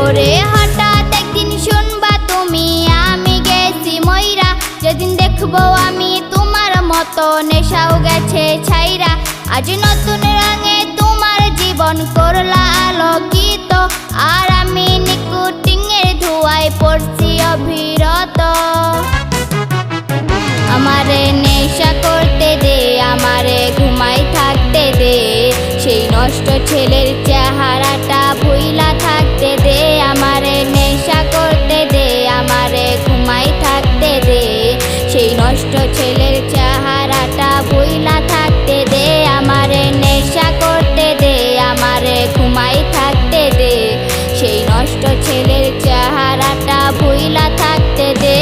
ওরে হঠাৎ একদিন শুনবা তুমি আমি গেছি ময়রা, যেদিন দেখবো আমি তোমার মতো নেশাও গেছে ছাইরা। আজ নতুন রঙে তোমার জীবন করলা আলোকিত, আর আমি নিকোটিনের ধোঁয়ায় পড়ছি অবিরত। আমারে নেশা করতে দে, আমারে ঘুমাই থাকতে দে, সেই নষ্ট ছেলের চেহারাটা ভুইলা থাকতে দে। আমারে নেশা করতে দে, আমারে ঘুমাই থাকতে দে, সেই নষ্ট ছেলের চেহারাটা ভুইলা থাকতে দে। আমারে নেশা করতে দে, আমারে ঘুমাই থাকতে দে, সেই নষ্ট ছেলের চেহারাটা ভুইলা থাকতে দে।